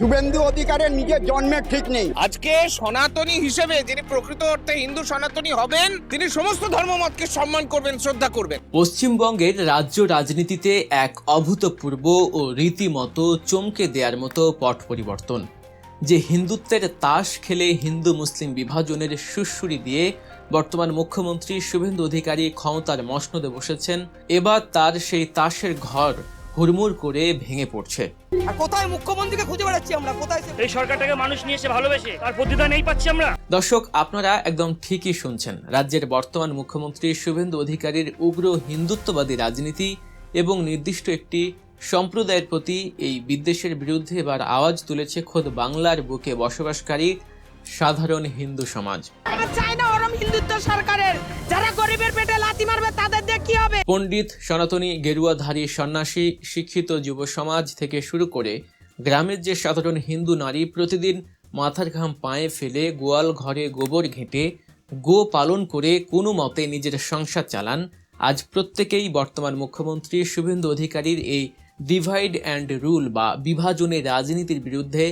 শুভেন্দু অধিকারের নিজের জন্মের ঠিক নেই। আজকে সনাতনী হিসেবে যিনি প্রকৃত অর্থে হিন্দু সনাতনী হবেন, তিনি সমস্ত ধর্মমতকে সম্মান করবেন, শ্রদ্ধা করবেন। পশ্চিমবঙ্গের রাজ্য রাজনীতিতে এক অভূতপূর্ব ও রীতিমতো চমকে দেওয়ার মতো পট পরিবর্তন। যে হিন্দুত্বের তাস খেলে হিন্দু মুসলিম বিভাজনের সুড়সুড়ি দিয়ে বর্তমান মুখ্যমন্ত্রী শুভেন্দু অধিকারী ক্ষমতার মসনদে বসেছেন, এবার তার সেই তাসের ঘর হুড়মুড় করে ভেঙে পড়ছে। আর কোথায় মুখ্যমন্ত্রীকে খুঁজে বেড়াচ্ছি আমরা, কোথায় এই সরকারটাকে মানুষ নিয়ে এসে ভালোবেসে তার প্রতিদান এই পাচ্ছি আমরা। দর্শক, আপনারা একদম ঠিকই শুনছেন। রাজ্যের বর্তমান মুখ্যমন্ত্রী শুভেন্দু অধিকারীর উগ্র হিন্দুত্ববাদী রাজনীতি এবং নির্দিষ্ট একটি সম্প্রদায়ের প্রতি এই বিদ্বেষের বিরুদ্ধে এবার আওয়াজ তুলেছে খোদ বাংলার বুকে বসবাসকারী সাধারণ হিন্দু সমাজ। চাই না ওরম হিন্দুত্ব সরকারের, যারা গরিবের পেটে লাথি মারবে তাদের দিয়ে কি হবে? পণ্ডিত, সনাতনী, গেরুয়াধারী, সন্ন্যাসী, শিক্ষিত যুব সমাজ থেকে শুরু করে গ্রামের যে সাধারণ হিন্দু নারী প্রতিদিন মাথার ঘাম পায়ে ফেলে গোয়াল ঘরে গোবর ঘেঁটে গো পালন করে কোনো মতে নিজের সংসার চালান, আজ প্রত্যেকেই বর্তমান মুখ্যমন্ত্রী শুভেন্দু অধিকারীর এই ডিভাইড অ্যান্ড রুল বা বিভাজনের রাজনীতির বিরুদ্ধে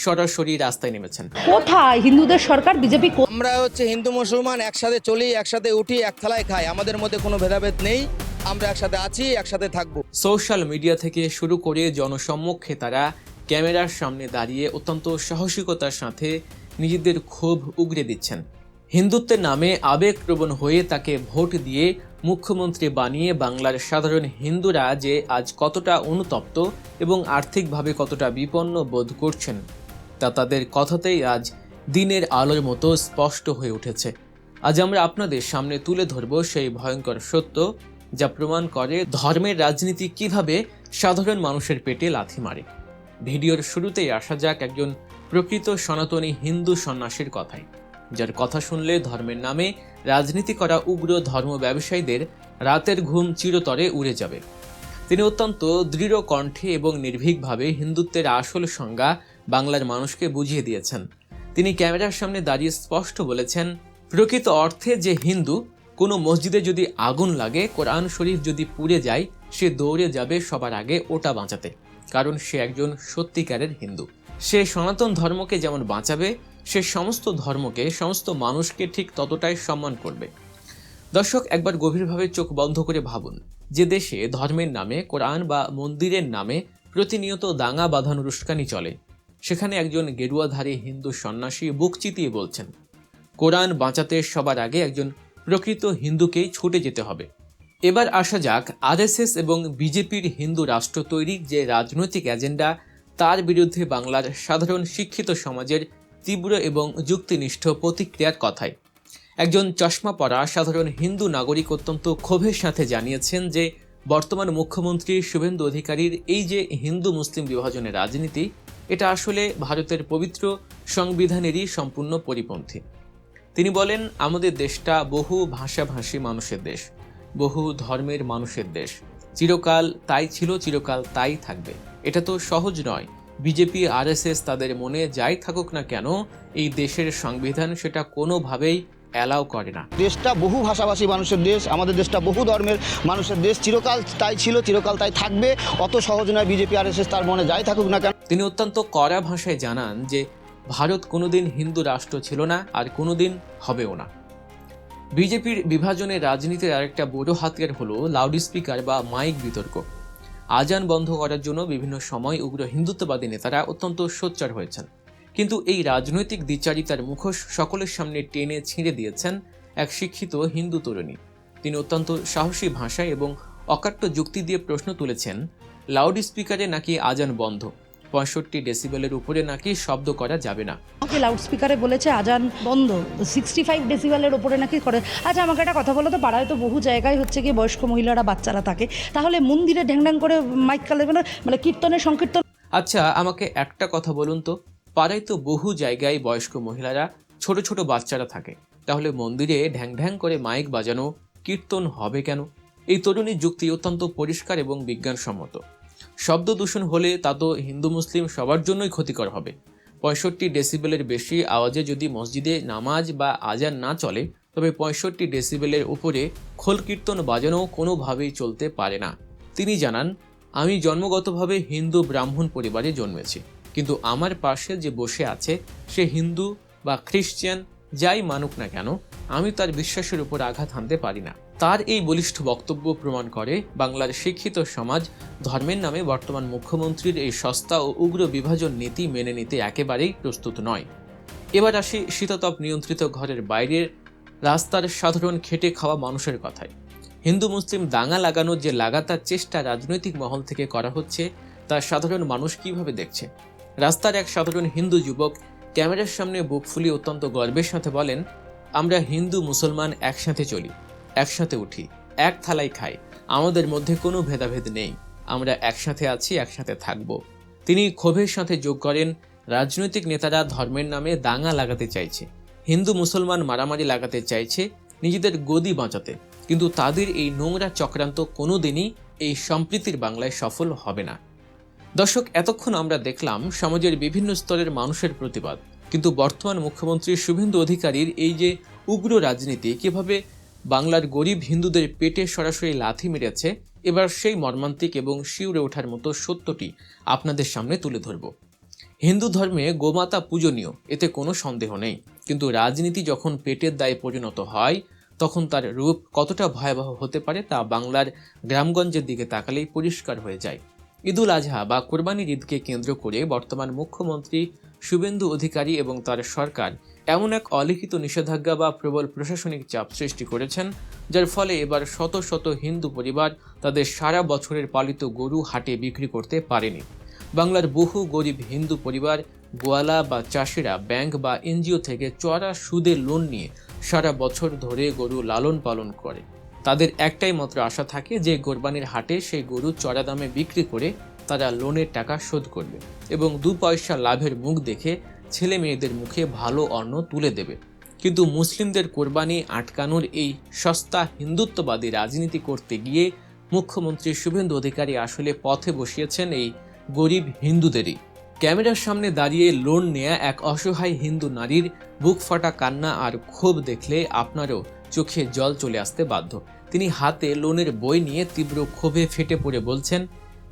সরাসরি রাস্তায় নেমেছেন। কোথায় হিন্দুদের সরকার? বিজেপি আমরা হচ্ছে হিন্দু মুসলমান একসাথে চলি, একসাথে উঠি, এক থালায় খাই, আমাদের মধ্যে কোনো ভেদাভেদ নেই, আমরা একসাথে আছি, একসাথে থাকবো। সোশ্যাল মিডিয়া থেকে শুরু করে জনসম্মুখে তারা ক্যামেরার সামনে দাঁড়িয়ে অত্যন্ত সাহসিকতার সাথে নিজেদের ক্ষোভ উগরে দিচ্ছেন। হিন্দুত্বের নামে আবেগপ্রবণ হয়ে তাকে ভোট দিয়ে মুখ্যমন্ত্রী বানিয়ে বাংলার সাধারণ হিন্দুরা যে আজ কতটা অনুতপ্ত এবং আর্থিকভাবে কতটা বিপন্ন বোধ করছেন তা তাদের কথাতেই আজ দিনের আলোর মতো স্পষ্ট হয়ে উঠেছে। আজ আমরা আপনাদের সামনে তুলে ধরব সেই ভয়ঙ্কর সত্য, যা প্রমাণ করে ধর্মের রাজনীতি কিভাবে সাধারণ মানুষের পেটে লাথি মারে। ভিডিওর শুরুতেই আসা যাক একজন প্রকৃত সনাতনী হিন্দু সন্ন্যাসীর কথায়, যার কথা শুনলে ধর্মের নামে রাজনীতি করা উগ্র ধর্ম ব্যবসায়ীদের রাতের ঘুম চিরতরে উড়ে যাবে। তিনি অত্যন্ত দৃঢ় কণ্ঠে এবং নির্ভীকভাবে হিন্দুত্বের আসল সংজ্ঞা বাংলার মানুষকে বুঝিয়ে দিয়েছেন। তিনি ক্যামেরার সামনে দাঁড়িয়ে স্পষ্ট বলেছেন, প্রকৃত অর্থে যে হিন্দু, কোনো মসজিদে যদি আগুন লাগে, কোরআন শরীফ যদি পুড়ে যায়, সে দৌড়ে যাবে সবার আগে ওটা বাঁচাতে, কারণ সে একজন সত্যিকারের হিন্দু। সে সনাতন ধর্মকে যেমন বাঁচাবে, সে সমস্ত ধর্মকে, সমস্ত মানুষকে ঠিক ততটাই সম্মান করবে। দর্শক, একবার গভীরভাবে চোখ বন্ধ করে ভাবুন, যে দেশে ধর্মের নামে, কোরআন বা মন্দিরের নামে প্রতিনিয়ত দাঙ্গা বাঁধানোর উস্কানি চলে, সেখানে একজন গেরুয়াধারী হিন্দু সন্ন্যাসী বুক চিতিয়ে বলছেন, কোরআন বাঁচাতে সবার আগে একজন প্রকৃত হিন্দুকেই ছুটে যেতে হবে। এবার আসা যাক আরএসএস এবং বিজেপির হিন্দু রাষ্ট্র তৈরির যে রাজনৈতিক এজেন্ডা, তার বিরুদ্ধে বাংলার সাধারণ শিক্ষিত সমাজের তীব্র এবং যুক্তিনিষ্ঠ প্রতিক্রিয়ার কথায়। একজন চশমা পরা সাধারণ হিন্দু নাগরিক অত্যন্ত ক্ষোভের সাথে জানিয়েছেন যে বর্তমান মুখ্যমন্ত্রী শুভেন্দু অধিকারীর এই যে হিন্দু মুসলিম বিভাজনের রাজনীতি, এটা আসলে ভারতের পবিত্র সংবিধানেরই সম্পূর্ণ পরিপন্থী। তিনি বলেন, আমাদের দেশটা বহু ভাষাভাষী মানুষের দেশ, বহু ধর্মের মানুষের দেশ, চিরকাল তাই ছিল, চিরকাল তাই থাকবে। এটা তো সহজ নয়। বিজেপি, আরএসএস তাদের মনে যাই থাকুক না কেন, এই দেশের সংবিধান সেটা কোনোভাবেই অ্যালাউ করে না। দেশটা বহু ভাষাভাষী মানুষের দেশ, আমাদের দেশটা বহু ধর্মের মানুষের দেশ, চিরকাল তাই ছিল, চিরকাল তাই থাকবে। অত সহজ নয় বিজেপি আরএসএস তার মনে যাই থাকুক না কেন। তিনি অত্যন্ত কড়া ভাষায় জানান যে ভারত কোনোদিন হিন্দু রাষ্ট্র ছিল না আর কোনোদিন হবেও না। বিজেপির বিভাজনের রাজনীতির আরেকটা বড় হাতিয়ার হলো লাউডস্পিকার বা মাইক বিতর্ক। আজান বন্ধ করার জন্য বিভিন্ন সময় উগ্র হিন্দুত্ববাদী নেতারা অত্যন্ত সোচ্চার হয়েছেন, কিন্তু এই রাজনৈতিক দ্বিচারিতার মুখোশ সকলের সামনে টেনে ছিঁড়ে দিয়েছেন এক শিক্ষিত হিন্দু তরুণী। তিনি অত্যন্ত সাহসী ভাষায় এবং অকাট্য যুক্তি দিয়ে প্রশ্ন তুলেছেন, লাউড স্পিকারে নাকি আজান বন্ধ, 65 ডেসিবেলের উপরে নাকি শব্দ করা যাবে না। আমাকে লাউড স্পিকারে বলেছে আজান বন্ধ, 65 ডেসিবেলের উপরে নাকি করে। আচ্ছা, আমাকে একটা কথা বলো তো, পাড়ায় তো বহু জায়গায় হচ্ছে গিয়ে বয়স্ক মহিলারা, বাচ্চারা থাকে, তাহলে মন্দিরে ঢ্যাং করে মাইক কালেবে না, মানে কীর্তনের সংকীর্তন? আচ্ছা, আমাকে একটা কথা বলুন তো, পাড়ায় তো বহু জায়গায় বয়স্ক মহিলারা, ছোট ছোট বাচ্চারা থাকে, তাহলে মন্দিরে ঢ্যাং ঢ্যাং করে মাইক বাজানো, কীর্তন হবে কেন? এই তরুণীর যুক্তি অত্যন্ত পরিষ্কার এবং বিজ্ঞানসম্মত। শব্দ দূষণ হলে তা তো হিন্দু মুসলিম সবার জন্যই ক্ষতিকর হবে। 65 ডেসিবেলের বেশি আওয়াজে যদি মসজিদে নামাজ বা আজান না চলে, তবে 65 ডেসিবেলের উপরে খোল কীর্তন বাজানো কোনোভাবেই চলতে পারে না। তিনি জানান, আমি জন্মগতভাবে হিন্দু ব্রাহ্মণ পরিবারে জন্মেছি, কিন্তু আমার পাশে যে বসে আছে সে হিন্দু বা খ্রিস্টান যাই মানুক না কেন, আমি তার বিশ্বাসের উপর আঘাত হানতে পারি না। তার এই বলিষ্ঠ বক্তব্য প্রমাণ করে বাংলার শিক্ষিত সমাজ ধর্মের নামে বর্তমান মুখ্যমন্ত্রীর এই সস্তা ও উগ্র বিভাজন নীতি মেনে নিতে একেবারেই প্রস্তুত নয়। এবার আসি শীতাতপ নিয়ন্ত্রিত ঘরের বাইরে রাস্তার সাধারণ খেটে খাওয়া মানুষের কথায়। হিন্দু মুসলিম দাঙ্গা লাগানোর যে লাগাতার চেষ্টা রাজনৈতিক মহল থেকে করা হচ্ছে তা সাধারণ মানুষ কিভাবে দেখছে? রাস্তার এক সাধারণ হিন্দু যুবক ক্যামেরার সামনে বুক ফুলিয়ে অত্যন্ত গর্বের সাথে বলেন, আমরা হিন্দু মুসলমান একসাথে চলি, একসাথে উঠি, এক থালায় খাই, আমাদের মধ্যে কোনো ভেদাভেদ নেই, আমরা একসাথে আছি, একসাথে থাকব। তিনি ক্ষোভের সাথে যোগ করেন, রাজনৈতিক নেতারা ধর্মের নামে দাঙ্গা লাগাতে চাইছে, হিন্দু মুসলমান মারামারি লাগাতে চাইছে নিজেদের গদি বাঁচাতে, কিন্তু তাদের এই নোংরা চক্রান্ত কোনোদিনই এই সম্প্রীতির বাংলায় সফল হবে না। দর্শক, এতক্ষণ আমরা দেখলাম সমাজের বিভিন্ন স্তরের মানুষের প্রতিবাদ, কিন্তু বর্তমান মুখ্যমন্ত্রী শুভেন্দু অধিকারীর এই যে উগ্র রাজনীতি কিভাবে বাংলার গরিব হিন্দুদের পেটে সরাসরি লাথি মেরেছে, এবার সেই মর্মান্তিক এবং শিউরে ওঠার মতো সত্যটি আপনাদের সামনে তুলে ধরব। হিন্দু ধর্মে গোমাতা পূজনীয়, এতে কোনো সন্দেহ নেই, কিন্তু রাজনীতি যখন পেটের দায়ে পরিণত হয় তখন তার রূপ কতটা ভয়াবহ হতে পারে তা বাংলার গ্রামগঞ্জের দিকে তাকালেই পরিষ্কার হয়ে যায়। ঈদুল আজহা বা কোরবানির ঈদকে কেন্দ্র করে বর্তমান মুখ্যমন্ত্রী শুভেন্দু অধিকারী এবং তার সরকার এমন এক অলিখিত নিষেধাজ্ঞা বা প্রবল প্রশাসনিক চাপ সৃষ্টি করেছেন, যার ফলে এবার শত শত হিন্দু পরিবার তাদের সারা বছরের পালিত গরু হাটে বিক্রি করতে পারেনি। বাংলার বহু গরিব হিন্দু পরিবার, গোয়ালা বা চাষিরা ব্যাংক বা এনজিও থেকে চড়া সুদে লোন নিয়ে সারা বছর ধরে গরু লালন পালন করে। তাদের একটাই মাত্র আশা থাকে যে কোরবানির হাটে সেই গরু চড়া দামে বিক্রি করে তারা লোনের টাকা শোধ করবে এবং 2 পয়সা লাভের মুখ দেখে ছেলে মেয়েদের মুখে ভালো অন্ন তুলে দেবে। কিন্তু মুসলিমদের কোরবানি আটকানোর এই সস্তা হিন্দুত্ববাদী রাজনীতি করতে গিয়ে মুখ্যমন্ত্রী শুভেন্দু অধিকারী আসলে পথে বসিয়েছেন এই গরিব হিন্দুদেরই। ক্যামেরার সামনে দাঁড়িয়ে লোন নেয়া এক অসহায় হিন্দু নারীর বুক ফাটা কান্না আর ক্ষোভ দেখলে আপনারও চোখে জল চলে আসতে বাধ্য। তিনি হাতে লোনের বই নিয়ে তীব্র ক্ষোভে ফেটে পড়ে বলছেন,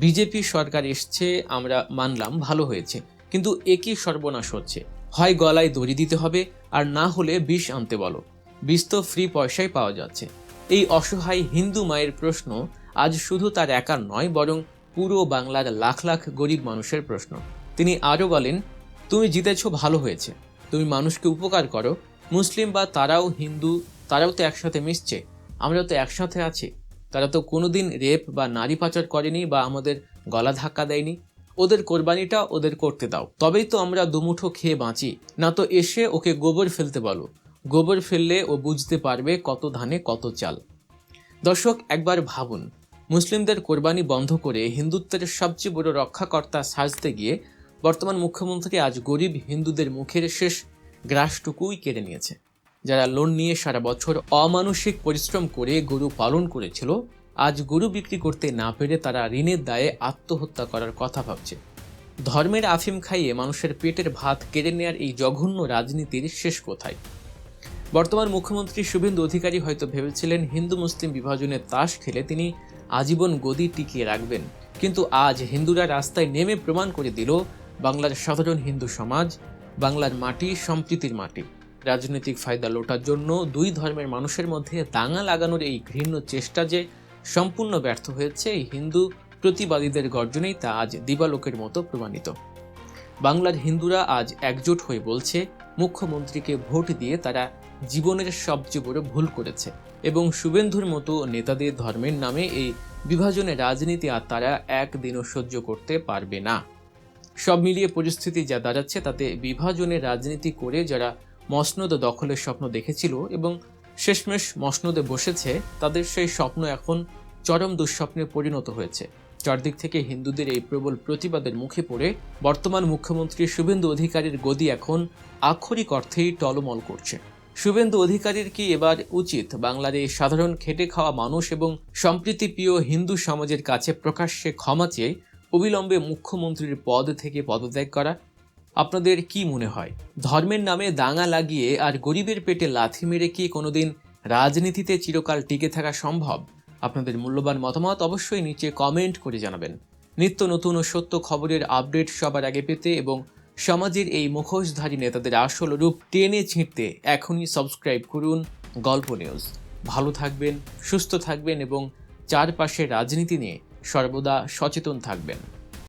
বিজেপি সরকার এসছে, আমরা মানলাম, ভালো হয়েছে, কিন্তু একই সর্বনাশ হচ্ছে। হয় গলায় দড়ি দিতে হবে, আর না হলে বিষ আনতে বলো। বিষ তো ফ্রি পয়সায় পাওয়া যাচ্ছে। এই অসহায় হিন্দু মায়ের প্রশ্ন আজ শুধু তার একার নয়, বরং পুরো বাংলার লাখ লাখ গরিব মানুষের প্রশ্ন। তিনি আরও বলেন, তুমি জিতেছ, ভালো হয়েছে, তুমি মানুষকে উপকার করো, মুসলিম বা তারাও হিন্দু, তারাও তো একসাথে মিশছে, আমরা তো একসাথে আছি, তারা তো কোনোদিন রেপ বা নারী পাচার করেনি বা আমাদের গলা ধাক্কা দেয়নি, ওদের কোরবানিটা ওদের করতে দাও, তবেই তো আমরা দুমুঠো খেয়ে বাঁচি, না তো এসে ওকে গোবর ফেলতে বলো, গোবর ফেললে ও বুঝতে পারবে কত ধানে কত চাল। দর্শক, একবার ভাবুন, মুসলিমদের কোরবানি বন্ধ করে হিন্দুত্বের সবচেয়ে বড় রক্ষাকর্তা সাজতে গিয়ে বর্তমান মুখ্যমন্ত্রী আজ গরিব হিন্দুদের মুখের শেষ গ্রাসটুকুই কেড়ে নিয়েছে। যারা লোন নিয়ে সারা বছর অমানসিক পরিশ্রম করে গরু পালন করেছিল, আজ গরু বিক্রি করতে না পেরে তারা ঋণের দায়ে আত্মহত্যা করার কথা ভাবছে। ধর্মের আফিম খাইয়ে মানুষের পেটের ভাত কেড়ে নেওয়ার এই জঘন্য রাজনীতির শেষ কোথায়? বর্তমান মুখ্যমন্ত্রী শুভেন্দু অধিকারী হয়তো ভেবেছিলেন হিন্দু মুসলিম বিভাজনের তাস খেলে তিনি আজীবন গদি টিকিয়ে রাখবেন, কিন্তু আজ হিন্দুরা রাস্তায় নেমে প্রমাণ করে দিল বাংলার সাধারণ হিন্দু সমাজ, বাংলার মাটি সম্প্রীতির মাটি। রাজনৈতিক ফায়দা লোটার জন্য 2 ধর্মের মানুষের মধ্যে দাঙ্গা লাগানোর এই ঘৃণ্য চেষ্টা যে সম্পূর্ণ ব্যর্থ হয়েছে, এই হিন্দু প্রতিবাদীদের গর্জনেই তা আজ দিবালোকের মতো প্রমাণিত। বাংলার হিন্দুরা আজ একজোট হয়ে বলছে, মুখ্যমন্ত্রীকে ভোট দিয়ে তারা জীবনের সবচেয়ে বড় ভুল করেছে এবং শুভেন্দুর মতো নেতাদের ধর্মের নামে এই বিভাজনের রাজনীতি আর তারা একদিনও সহ্য করতে পারবে না। সব মিলিয়ে পরিস্থিতি যা দাঁড়াচ্ছে তাতে বিভাজনের রাজনীতি করে যারা মসনদ দখলের স্বপ্ন দেখেছিল এবং শেষমেশ মসনদে বসেছে, তাদের সেই স্বপ্ন এখন চরম দুঃস্বপ্নে পরিণত হয়েছে। চারদিক থেকে হিন্দুদের এই প্রবল প্রতিবাদের মুখে পড়ে বর্তমান মুখ্যমন্ত্রী শুভেন্দু অধিকারীর গদি এখন আক্ষরিক অর্থেই টলমল করছে। শুভেন্দু অধিকারীর কি এবার উচিত বাংলার এই সাধারণ খেটে খাওয়া মানুষ এবং সম্প্রীতিপ্রিয় হিন্দু সমাজের কাছে প্রকাশ্যে ক্ষমা চেয়ে অবিলম্বে মুখ্যমন্ত্রীর পদ থেকে পদত্যাগ করা? আপনাদের কি মনে হয়? ধর্মের নামে দাঙ্গা লাগিয়ে আর গরিবের পেটে লাথি মেরে কি কোনোদিন রাজনীতিতে চিরকাল টিকে থাকা সম্ভব? আপনাদের মূল্যবান মতামত অবশ্যই নিচে কমেন্ট করে জানাবেন। নিত্য নতুন ও সত্য খবরের আপডেট সবার আগে পেতে এবং সমাজের এই মুখোশধারী নেতাদের আসল রূপ টেনে ছিঁড়তে এখনই সাবস্ক্রাইব করুন গল্প নিউজ। ভালো থাকবেন, সুস্থ থাকবেন এবং চারপাশের রাজনীতি নিয়ে সর্বদা সচেতন থাকবেন।